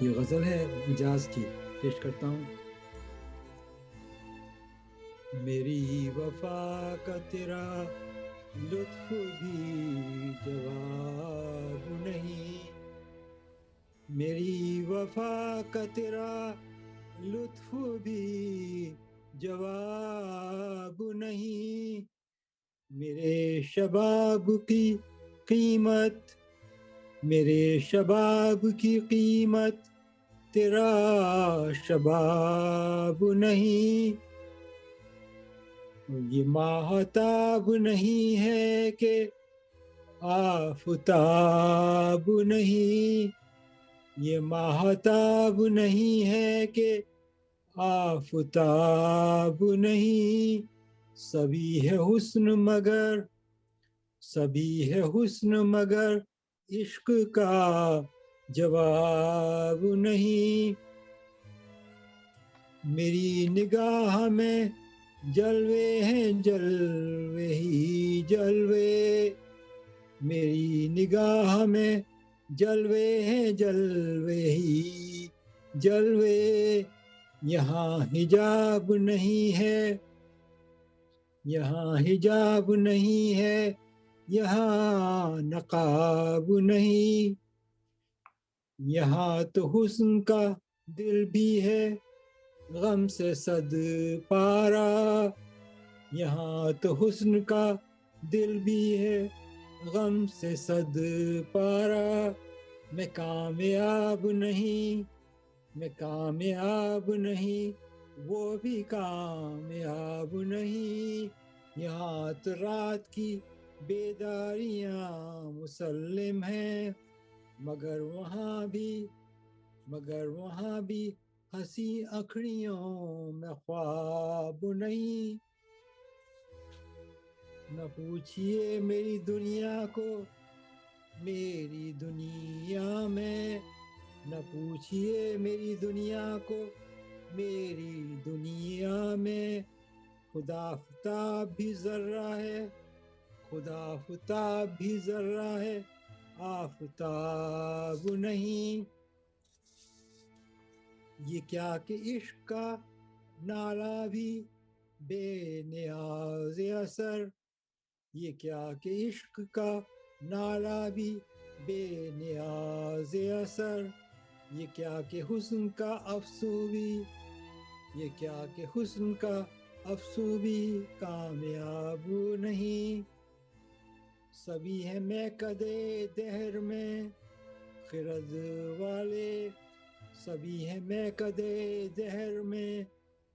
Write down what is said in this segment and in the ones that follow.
یہ غزل ہے مجاز کی، پیش کرتا ہوں۔ میری وفا کا تیرا لطف بھی جواب نہیں، میری وفا کا تیرا لطف بھی جواب نہیں، میرے شباب کی قیمت، میرے شباب کی قیمت تیرا شباب نہیں، یہ ماہتاب نہیں ہے کہ آفتاب نہیں، یہ ماہتاب نہیں ہے کہ آفتاب نہیں، سبھی ہے حسن مگر، سبھی ہے حسن مگر عشق کا جواب نہیں، میری نگاہ میں جلوے ہیں جلوے ہی جلوے، میری نگاہ میں جلوے ہیں جلوے ہی جلوے، یہاں حجاب نہیں ہے، یہاں حجاب نہیں ہے، یہاں نقاب نہیں، یہاں تو حسن کا دل بھی ہے غم سے صد پارا، یہاں تو حسن کا دل بھی ہے غم سے صد پارا، میں کامیاب نہیں، میں کامیاب نہیں، وہ بھی کامیاب نہیں، یہاں تو رات کی بیداریاں مسلم ہیں، مگر وہاں بھی ہنسی اکھڑیوں میں خواب نہیں، نہ پوچھئے میری دنیا کو میری دنیا میں، نہ پوچھئے میری دنیا کو میری دنیا میں، خدا آفتاب بھی ذرہ ہے، خدا آفتاب بھی ذرہ ہے، آفتاب نہیں، یہ کیا کہ عشق کا نعرہ بھی بے نیاز اثر، یہ کیا کہ عشق کا نعرہ بھی بے نیاز اثر، یہ کیا کہ حسن کا افسوں بھی، یہ کیا کہ حسن کا افسوں بھی کامیاب نہیں، سبھی ہیں میکدے دہر میں خرد والے، سبھی ہیں میکدے دہر میں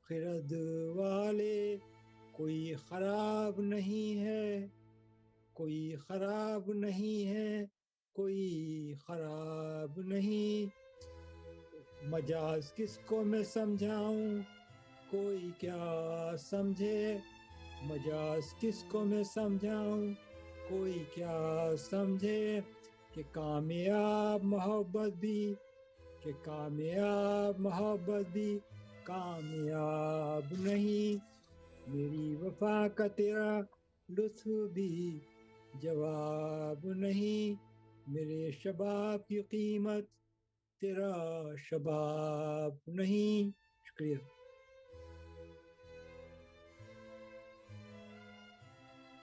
خرد والے، کوئی خراب نہیں ہے، کوئی خراب نہیں ہے، کوئی خراب نہیں، مجاز کس کو میں سمجھاؤں کوئی کیا سمجھے، مجاز کس کو میں سمجھاؤں کوئی کیا سمجھے، کہ کامیاب محبت بھی، کہ کامیاب محبت بھی کامیاب نہیں، میری وفا کا تیرا لطف بھی جواب نہیں، میرے شباب کی قیمت تیرا شباب نہیں۔ شکریہ۔